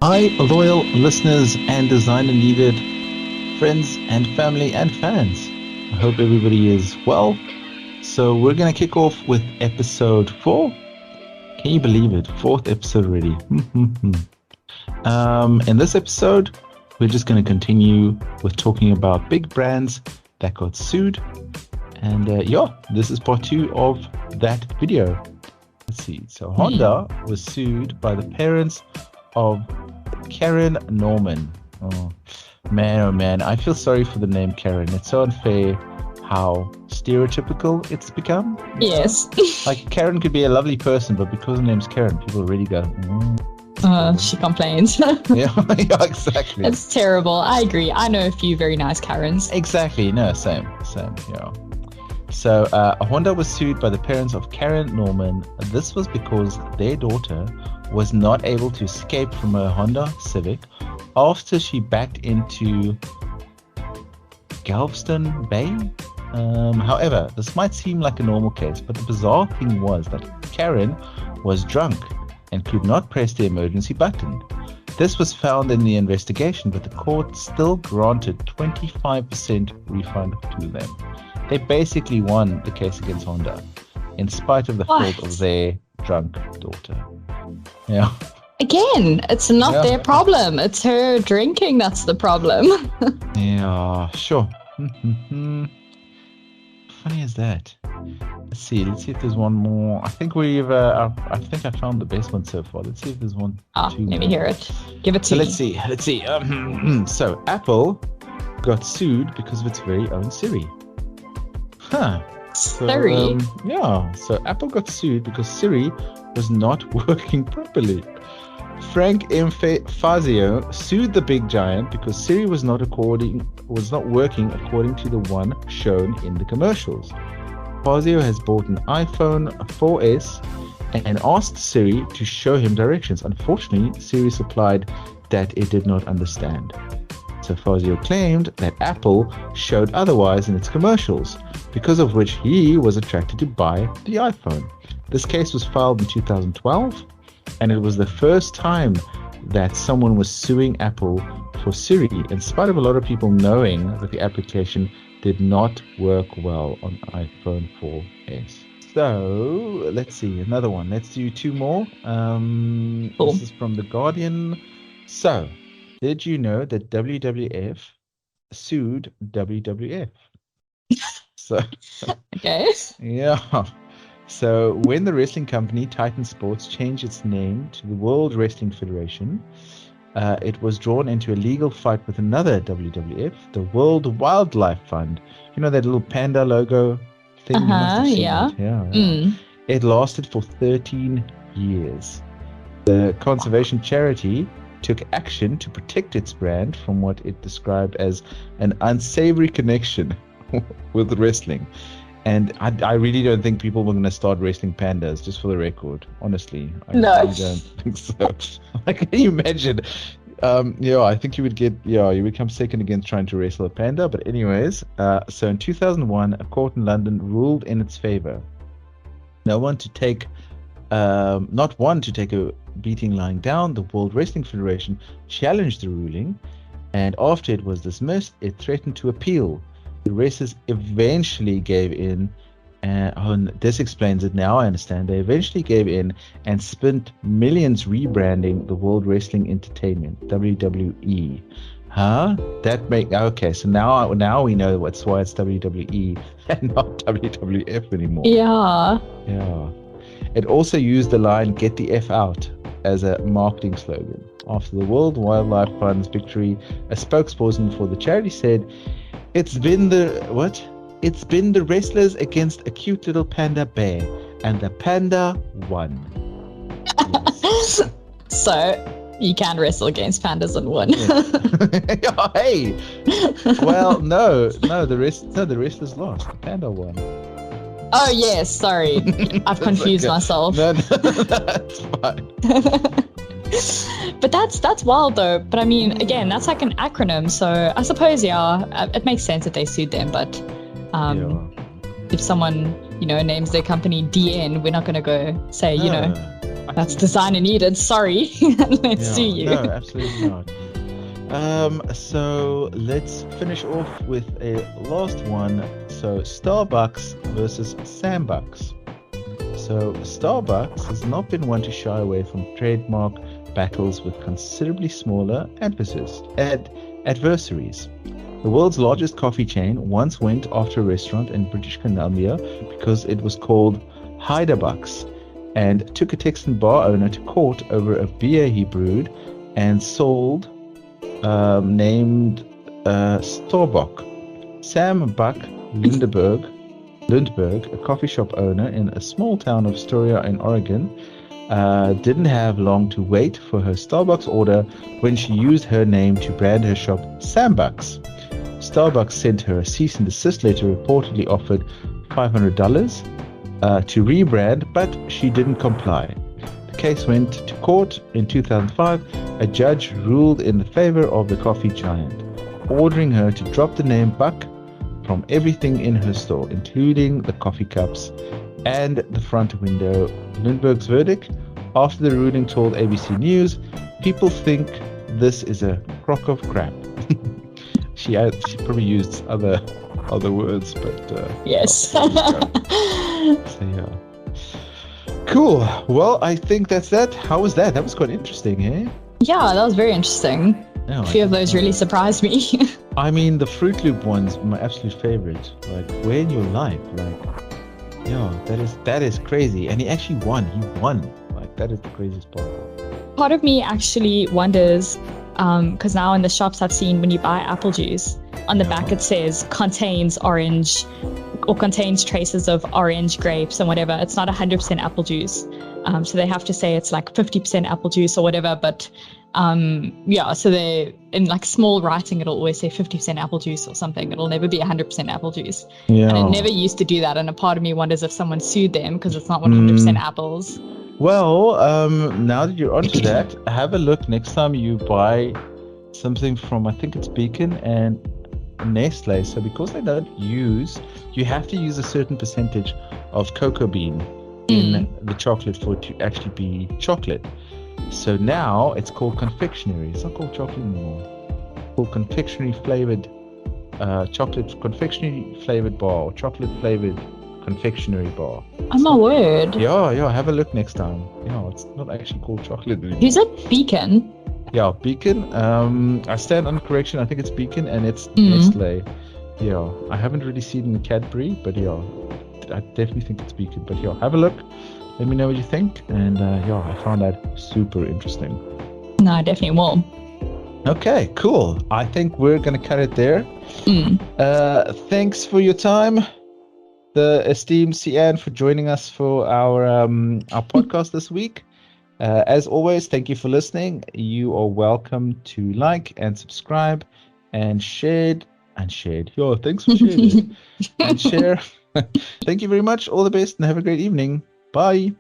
Hi, loyal listeners and designer needed friends and family and fans. I hope everybody is well. So we're going to kick off with episode 4. Can you believe it? 4th episode already. In this episode, we're just going to continue with talking about big brands that got sued. And this is part 2 of that video. Let's see. So Honda was sued by the parents of Karen Norman. Oh man, I feel sorry for the name Karen. It's so unfair how stereotypical it's become. Yes. Like Karen could be a lovely person, but because her name's Karen, people already go, she complains. yeah, exactly. It's terrible. I agree. I know a few very nice Karens. Exactly. No, same, yeah. So Honda was sued by the parents of Karen Norman. This was because their daughter was not able to escape from her Honda Civic after she backed into Galveston Bay. However, this might seem like a normal case, but the bizarre thing was that Karen was drunk and could not press the emergency button. This was found in the investigation, but the court still granted 25% refund to them. They basically won the case against Honda, in spite of the fault of their drunk daughter. Yeah. Again, it's not their problem. It's her drinking that's the problem. Yeah, sure. Funny as that. Let's see if there's one more. I think I found the best one so far. Let's see if there's one. Let me hear it. Give it to me. Let's see. So Apple got sued because of its very own Siri. Siri? So Apple got sued because Siri was not working properly. Frank M. Fazio sued the big giant because Siri was not working according to the one shown in the commercials. Fazio has bought an iPhone 4S and asked Siri to show him directions. Unfortunately, Siri supplied that it did not understand. So Fazio claimed that Apple showed otherwise in its commercials, because of which he was attracted to buy the iPhone. This case was filed in 2012, and it was the first time that someone was suing Apple for Siri, in spite of a lot of people knowing that the application did not work well on iPhone 4S. So let's see, another one. Let's do 2 more. Cool. This is from The Guardian. So, did you know that WWF sued WWF? So, okay. Yeah. So when the wrestling company Titan Sports changed its name to the World Wrestling Federation, it was drawn into a legal fight with another WWF, the World Wildlife Fund. You know that little panda logo thing? Yeah. It lasted for 13 years. The conservation charity took action to protect its brand from what it described as an unsavory connection with wrestling. And I really don't think people were going to start wrestling pandas, just for the record. Honestly, I really don't think so. Like, can you imagine? I think you would come second against trying to wrestle a panda. But anyways, so in 2001, a court in London ruled in its favor. Not one to take a beating lying down. The World Wrestling Federation challenged the ruling, and after it was dismissed, it threatened to appeal. The wrestlers eventually gave in, and this explains it now, I understand. They eventually gave in and spent millions rebranding the World Wrestling Entertainment, WWE. Okay, so now we know why it's WWE and not WWF anymore. Yeah. It also used the line, "Get the F out," as a marketing slogan. After the World Wildlife Fund's victory, a spokesperson for the charity said, It's been the wrestlers against a cute little panda bear, and the panda won. Yes. So you can wrestle against pandas and win. Yeah. Hey. Well, no, the wrestlers lost. The panda won. Oh yes, sorry, I've confused myself. No, that's fine. But that's wild though. But I mean, again, that's like an acronym. So I suppose, it makes sense that they sued them. But if someone, names their company DN, we're not going to go say, That's designer needed. Sorry. Let's sue you. No, absolutely not. So let's finish off with a last one. So Starbucks versus Sandbucks. So Starbucks has not been one to shy away from trademark battles with considerably smaller adversaries. The world's largest coffee chain once went after a restaurant in British Columbia because it was called Hyderbucks, and took a Texan bar owner to court over a beer he brewed and sold named Starbuck. Sam Buck Lundberg, a coffee shop owner in a small town of Astoria in Oregon, didn't have long to wait for her Starbucks order when she used her name to brand her shop Sambucks. Starbucks sent her a cease and desist letter, reportedly offered $500 to rebrand, but she didn't comply. The case went to court in 2005. A judge ruled in favor of the coffee giant, ordering her to drop the name Buck from everything in her store, including the coffee cups and the front window. Lundberg's verdict, after the ruling, told ABC News, "People think this is a crock of crap." She probably used other words, but yes. So yeah. Cool. Well, I think that's that. How was that? That was quite interesting, eh? Yeah, that was very interesting. No, a few of those really surprised me. I mean, the Fruit Loop one's my absolute favorite. Like, where in your life? Like, yeah, that is crazy. And he actually won. He won. Like, that is the craziest part. Part of me actually wonders, because now in the shops I've seen when you buy apple juice, on the back it says contains orange or contains traces of orange grapes and whatever. It's not 100% apple juice. So they have to say it's like 50% apple juice or whatever. But so they, in like small writing, it'll always say 50% apple juice or something. It'll never be 100% apple juice. Yeah. And it never used to do that. And a part of me wonders if someone sued them because it's not 100% apples. Well, now that you're onto that, have a look next time you buy something from, I think it's Beacon and Nestle. So because they don't use, you have to use a certain percentage of cocoa bean in the chocolate for it to actually be chocolate. So now it's called confectionery. It's not called chocolate anymore. It's called confectionery flavored confectionery flavored bar, or chocolate flavored confectionery bar. Oh my word. Yeah, have a look next time. Yeah, it's not actually called chocolate anymore. Is it Beacon? Yeah, Beacon. I stand on correction. I think it's Beacon and it's Nestle. Yeah, I haven't really seen the Cadbury, but yeah, I definitely think it's Beacon. But yeah, have a look. Let me know what you think. And I found that super interesting. No, I definitely will. Okay, cool. I think we're going to cut it there. Thanks for your time, the esteemed Sian, for joining us for our podcast this week. As always, thank you for listening. You are welcome to like and subscribe and share. Yo, thanks for sharing. And share. Thank you very much. All the best and have a great evening. Bye.